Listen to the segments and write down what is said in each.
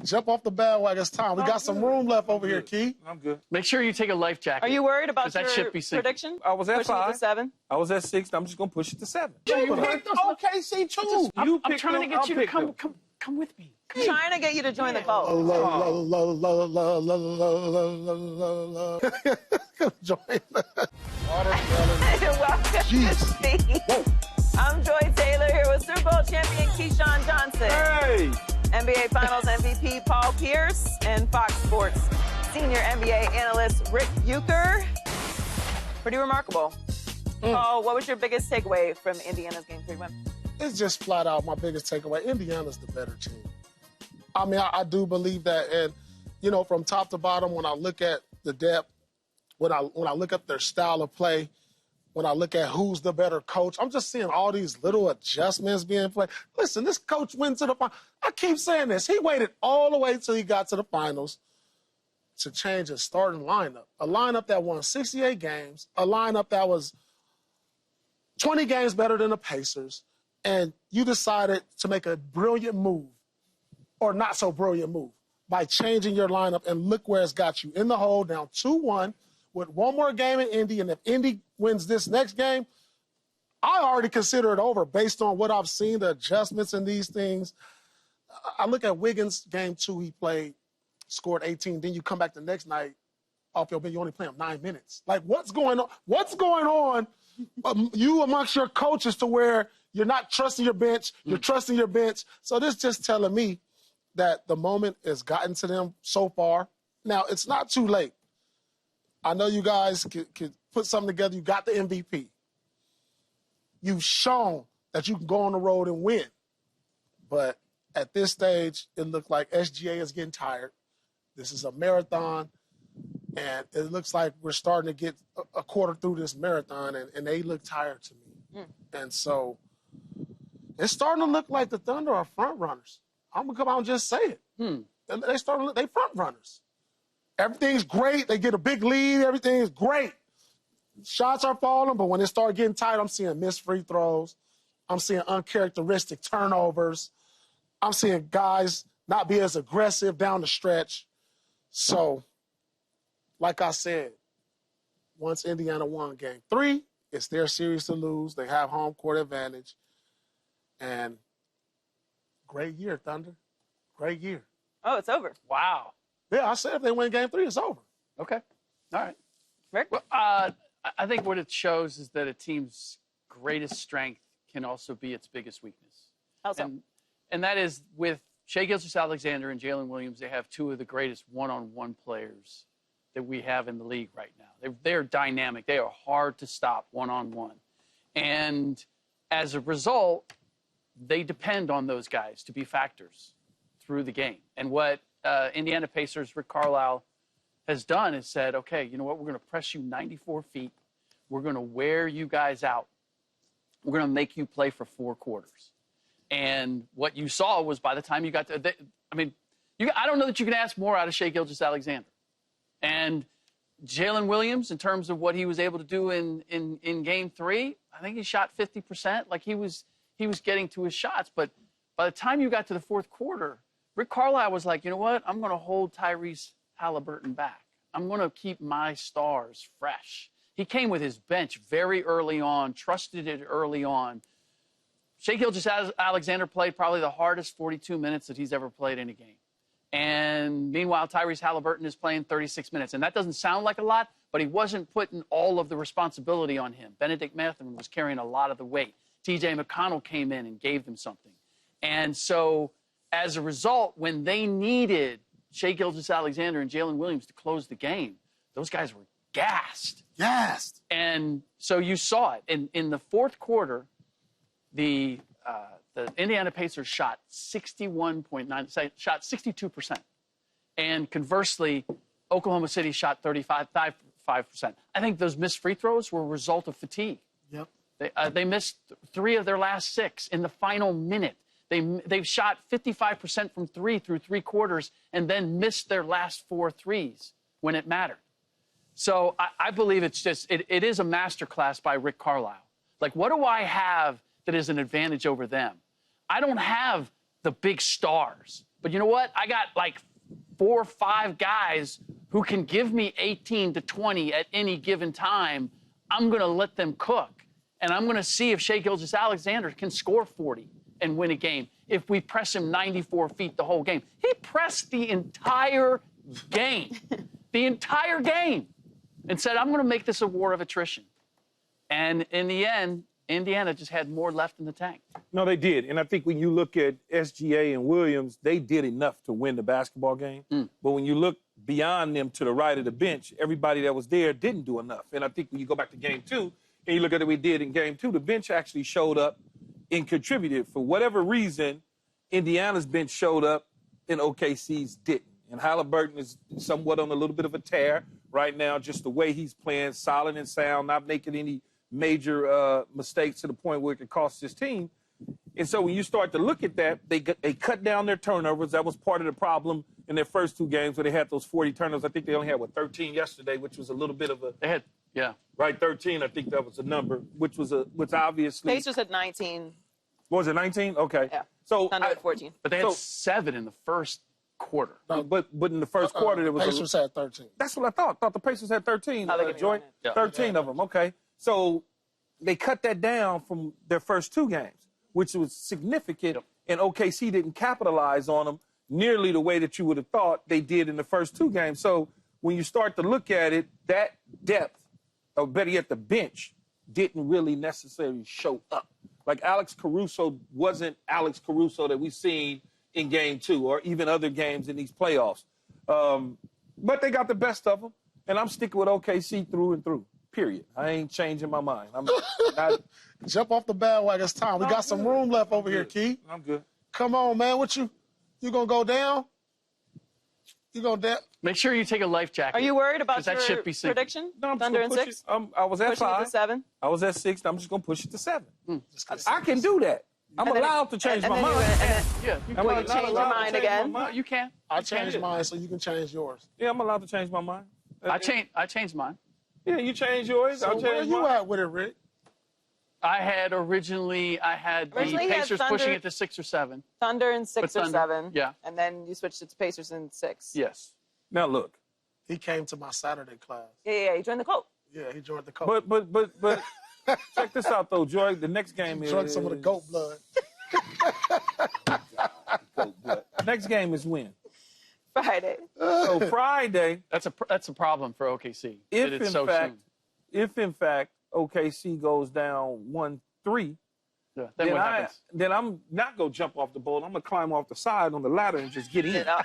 Jump off the bandwagon. It's time. We got some room left over here, Key. I'm good. Make sure you take a life jacket. Are you worried about your that ship be sinking. prediction? I was at Pushing it 5. to 7? I was at 6. I'm just going to push it to 7. You picked OKC, too. I'm trying to get you to come with me. I'm trying to get you to join the cult. Join. Welcome Jeez. to Speak. I'm Joy Taylor here with Super Bowl champion Keyshawn Johnson. Hey! NBA Finals MVP Paul Pierce and Fox Sports senior NBA analyst Ric Bucher. Pretty remarkable. Paul, what was your biggest takeaway from Indiana's Game 3 win? It's just flat out my biggest takeaway. Indiana's the better team. I mean, I do believe that. And, you know, from top to bottom, when I look at the depth, when I look at their style of play, when I look at who's the better coach, I'm just seeing all these little adjustments being played. Listen, this coach went to the finals. I keep saying this. He waited all the way till he got to the finals to change his starting lineup. A lineup that won 68 games, a lineup that was 20 games better than the Pacers, and you decided to make a brilliant move, or not so brilliant move, by changing your lineup, and look where it's got you. In the hole, down 2-1, with one more game in Indy, and if Indy wins this next game, I already consider it over based on what I've seen, the adjustments in these things. I look at Wiggins, game 2, he played, scored 18. Then you come back the next night, off your bench, you only play him 9 minutes. Like, what's going on? What's going on, you amongst your coaches, to where you're not trusting your bench, you're trusting your bench? So this just telling me that the moment has gotten to them so far. Now, it's not too late. I know you guys could put something together. You got the MVP. You've shown that you can go on the road and win. But at this stage, it looks like SGA is getting tired. This is a marathon, and it looks like we're starting to get a quarter through this marathon, and they look tired to me. And so it's starting to look like the Thunder are front runners. I'm going to come out and just say it. They front runners. Everything's great. They get a big lead. Everything is great. Shots are falling, but when it starts getting tight, I'm seeing missed free throws. I'm seeing uncharacteristic turnovers. I'm seeing guys not be as aggressive down the stretch. So, like I said, once Indiana won Game 3, it's their series to lose. They have home court advantage. And great year, Thunder. Great year. Oh, it's over. Wow. Yeah, I said if they win Game 3, it's over. Okay. All right. Rick? Well, I think what it shows is that a team's greatest strength can also be its biggest weakness. How so? And that is with Shai Gilgeous-Alexander and Jalen Williams, they have two of the greatest one-on-one players that we have in the league right now. They're dynamic. They are hard to stop one-on-one. And as a result, they depend on those guys to be factors through the game. And what Indiana Pacers' Rick Carlisle has done is said, okay, you know what, we're going to press you 94 feet. We're going to wear you guys out. We're going to make you play for 4 quarters. And what you saw was by the time you got to, I don't know that you can ask more out of Shai Gilgeous-Alexander. And Jalen Williams, in terms of what he was able to do in Game 3, I think he shot 50%. Like he was getting to his shots. But by the time you got to the 4th quarter, Rick Carlisle was like, you know what? I'm going to hold Tyrese Halliburton back. I'm going to keep my stars fresh. He came with his bench very early on, trusted it early on. Shai Gilgeous-Alexander played probably the hardest 42 minutes that he's ever played in a game. And meanwhile, Tyrese Halliburton is playing 36 minutes. And that doesn't sound like a lot, but he wasn't putting all of the responsibility on him. Benedict Mathurin was carrying a lot of the weight. T.J. McConnell came in and gave them something. And so as a result, when they needed Shai Gilgeous-Alexander and Jalen Williams to close the game, those guys were gassed. Gassed. And so you saw it. In the 4th quarter, the Indiana Pacers shot 62%. And conversely, Oklahoma City shot 35%. I think those missed free throws were a result of fatigue. Yep. They missed 3 of their last 6 in the final minute. They've shot 55% from 3 through 3 quarters and then missed their last 4 threes when it mattered. So I believe it is a masterclass by Rick Carlisle. Like, what do I have that is an advantage over them? I don't have the big stars. But you know what? I got like 4 or 5 guys who can give me 18 to 20 at any given time. I'm going to let them cook. And I'm going to see if Shai Gilgeous-Alexander can score 40 and win a game if we press him 94 feet the whole game. He pressed the entire game, and said, I'm going to make this a war of attrition. And in the end, Indiana just had more left in the tank. No, they did. And I think when you look at SGA and Williams, they did enough to win the basketball game. But when you look beyond them to the right of the bench, everybody that was there didn't do enough. And I think when you go back to game 2, and you look at what we did in game 2, the bench actually showed up and contributed. For whatever reason, Indiana's bench showed up and OKC's didn't. And Halliburton is somewhat on a little bit of a tear right now, just the way he's playing, solid and sound, not making any major mistakes to the point where it could cost his team. And so when you start to look at that, they cut down their turnovers. That was part of the problem in their first 2 games where they had those 40 turnovers. I think they only had, 13 yesterday, which was a little bit of a... They had, yeah. Right, 13, I think that was the number, which obviously... Pacers had 19. What was it, 19? Okay. Yeah. So Thunder had 14. But they had 7 in the first quarter. But in the first quarter, there was... Pacers had 13. That's what I thought. I thought the Pacers had 13. Joy. Yeah. 13 of them, okay. So they cut that down from their first 2 games, which was significant, and OKC didn't capitalize on them nearly the way that you would have thought they did in the first 2 games. So when you start to look at it, that depth, or better yet, the bench, didn't really necessarily show up. Like Alex Caruso wasn't Alex Caruso that we've seen in game 2 or even other games in these playoffs. But they got the best of them, and I'm sticking with OKC through and through, period. I ain't changing my mind. I'm not... Jump off the bandwagon. It's time. We got some room left over here, Key. I'm good. Come on, man. What you going to go down? You going down? Make sure you take a life jacket. Are you worried about that your ship be sinking. prediction? No, I'm Thunder just and gonna 6? push it. I was at Pushing 5. it to 7? I was at 6. I'm just going to push it to 7. Just I can do that. I'm allowed to change my mind. Yeah, you I'm can. not change your allowed to mind change again? my mind. You can. I changed mine so you can change yours. Yeah, I'm allowed to change my mind. I changed mine. Yeah, you change yours. So I'll where change you mine. at with it, Rick? I had the Originally, he had Pacers Thunder- pushing it to 6 or 7. Thunder in 6 or Thunder, 7. yeah. And then you switched it to Pacers in 6. Yes. Now look, He came to my Saturday class. Yeah, he joined the cult. Yeah, he joined the coach. but check this out though, Joy. The next game is Drunk some of the goat blood. Goat blood. Next game is when? Friday. So Friday. That's a problem for OKC. If that it's in so fact, soon. if in fact OKC goes down 1-3, Yeah, then what happens? then I'm not gonna jump off the boat. I'm gonna climb off the side on the ladder and just get in. Yeah,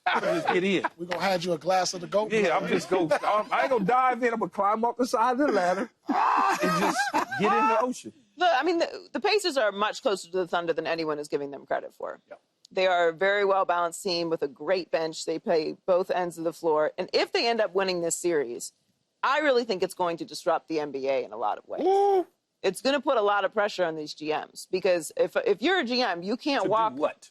I'm gonna just get in. We're going to have you a glass of the goat blood. Yeah, I ain't gonna dive in. I'm gonna climb off the side of the ladder and just get in the ocean. Look, I mean, the Pacers are much closer to the Thunder than anyone is giving them credit for. Yeah. They are a very well-balanced team with a great bench. They play both ends of the floor. And if they end up winning this series, I really think it's going to disrupt the NBA in a lot of ways. Ooh. It's going to put a lot of pressure on these GMs because if you're a GM, you can't walk. Do what?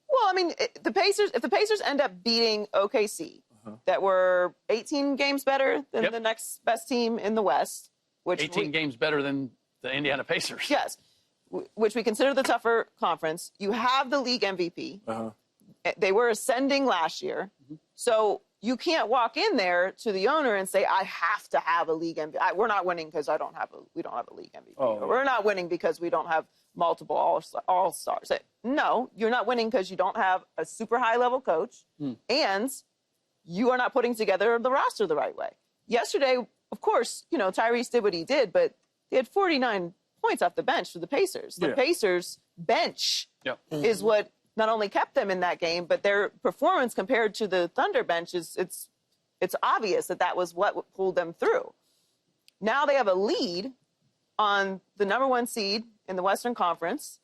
Well, I mean, if the Pacers end up beating OKC, that were 18 games better than the next best team in the West, which 18 games better than the Indiana Pacers. Yes, which we consider the tougher conference. You have the league MVP. They were ascending last year, so you can't walk in there to the owner and say, "I have to have a league MVP. We're not winning because we don't have a league MVP. Or we're not winning because we don't have multiple all stars." No, you're not winning because you don't have a super high level coach, and you are not putting together the roster the right way. Yesterday, of course, Tyrese did what he did, but they had 49 points off the bench for the Pacers. The Pacers bench is what not only kept them in that game, but their performance compared to the Thunder bench it's obvious that was what pulled them through. Now they have a lead on the number 1 seed in the Western Conference,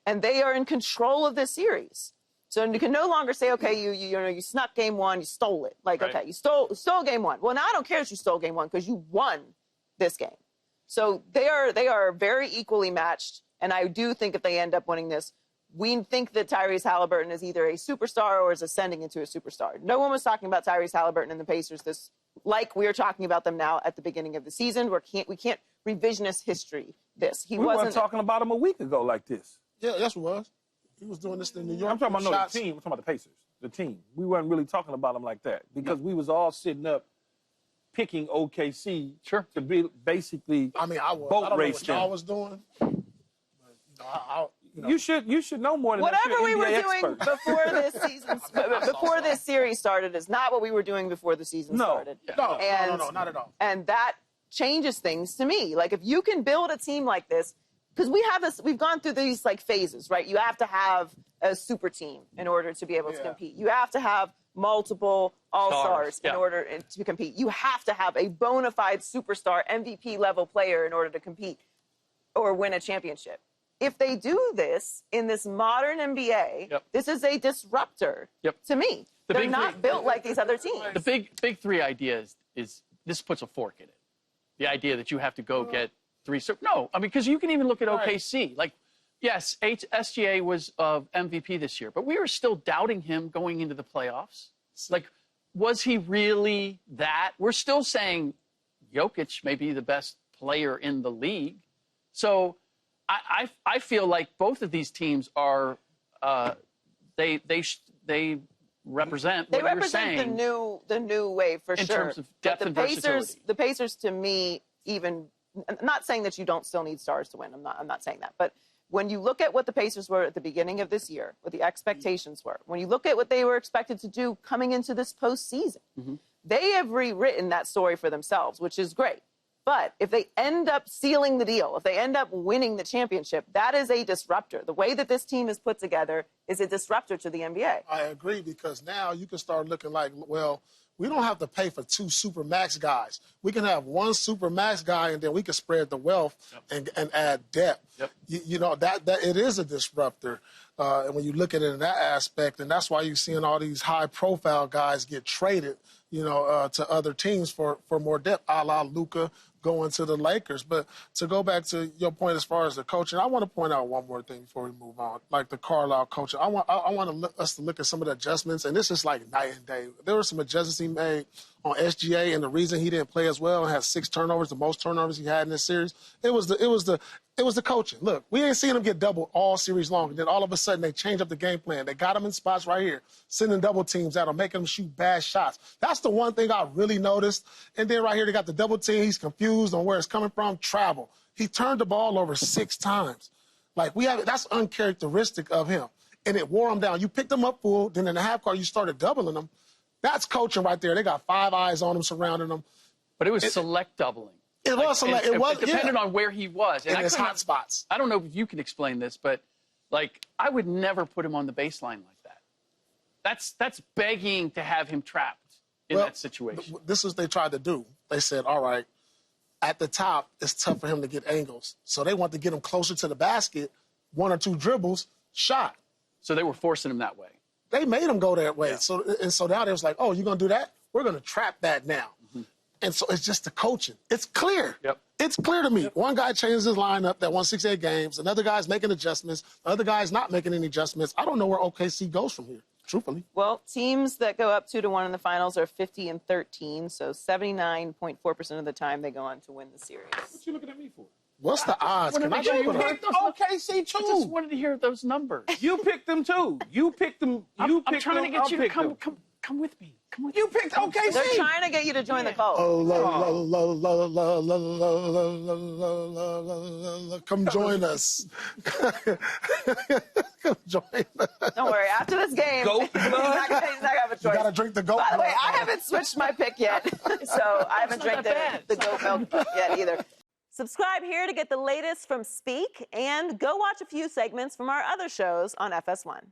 and they are in control of this series. So you can no longer say, okay, you snuck game 1, you stole it. Okay, you stole game 1. Well, now I don't care if you stole game 1 because you won this game. So they are very equally matched, and I do think if they end up winning this, we think that Tyrese Halliburton is either a superstar or is ascending into a superstar. No one was talking about Tyrese Halliburton and the Pacers like we are talking about them now at the beginning of the season. We can't revisionist history this. We weren't talking about him a week ago like this. Yeah, yes, it was. He was doing this in New York. I'm talking about shots. the team. I'm talking about the Pacers. The team. We weren't really talking about them like that because we was all sitting up picking OKC to be basically I mean, I was. boat I don't know race what them. y'all was doing. But, you know, You should know more than that. Whatever we You're were an NBA doing expert. before this season, before this series started, is not what we were doing before the season started. No, not at all. And that changes things to me. Like, if you can build a team like this, because we've gone through these like phases, right? You have to have a super team in order to be able to compete. You have to have multiple all-stars in order to compete. You have to have a bona fide superstar MVP level player in order to compete or win a championship. If they do this in this modern NBA, this is a disruptor to me. They're not built like these other teams. The big three idea is this puts a fork in it. The idea that you have to go get three. No, I mean, because you can even look at OKC. Like, yes, SGA was MVP this year, but we were still doubting him going into the playoffs. Like, was he really that? We're still saying Jokic may be the best player in the league. So I feel like both of these teams are they represent what you're saying. the new wave for in sure. terms of depth and versatility. The Pacers, to me, even not saying that you don't still need stars to win. I'm not saying that, but when you look at what the Pacers were at the beginning of this year, what the expectations were, when you look at what they were expected to do coming into this postseason, they have rewritten that story for themselves, which is great. But if they end up sealing the deal, if they end up winning the championship, that is a disruptor. The way that this team is put together is a disruptor to the NBA. I agree, because now you can start looking like, well, we don't have to pay for two super max guys. We can have one super max guy, and then we can spread the wealth and add depth. You know, that it is a disruptor. And when you look at it in that aspect, and that's why you're seeing all these high-profile guys get traded, you know, to other teams for more depth, a la Luka going to the Lakers. But to go back to your point as far as the coaching, I want to point out one more thing before we move on, like the Carlisle coaching. I want us to look at some of the adjustments, and this is like night and day. There were some adjustments he made on SGA, and the reason he didn't play as well and had 6 turnovers, the most turnovers he had in this series, it was the coaching. Look, we ain't seen him get doubled all series long, and then all of a sudden they change up the game plan. They got him in spots right here, sending double teams at him, making him shoot bad shots. That's the one thing I really noticed. And then right here they got the double team. He's confused on where it's coming from. Travel. He turned the ball over 6 times. Like, that's uncharacteristic of him. And it wore him down. You picked him up full, then in the half court you started doubling him. That's coaching right there. They got 5 eyes on him, surrounding him. But it was select doubling. It was select. It depended on where he was. And his hot spots. I don't know if you can explain this, but, like, I would never put him on the baseline like that. That's begging to have him trapped in that situation. This is what they tried to do. They said, all right, at the top, it's tough for him to get angles. So they want to get him closer to the basket, 1 or 2 dribbles, shot. So they were forcing him that way. They made him go that way. So now they was like, oh, you're going to do that? We're going to trap that now. And so it's just the coaching. It's clear. It's clear to me. One guy changes his lineup that won 68 games. Another guy's making adjustments. The other guy's not making any adjustments. I don't know where OKC goes from here, truthfully. Well, teams that go up 2-1 in the finals are 50-13, so 79.4% of the time they go on to win the series. What you looking at me for? What's the odds? Can I You picked OKC too. I just wanted to hear those numbers. You picked them too. You picked them. I'm trying to get you to come with me. Come with me. You picked OKC. They're trying to get you to join the cult. Come join us. Come join us. Don't worry. After this game, he's not gonna have a choice. You got to drink the goat By the way, milk. I haven't switched my pick yet, so I haven't drank the goat milk yet either. Subscribe here to get the latest from Speak, and go watch a few segments from our other shows on FS1.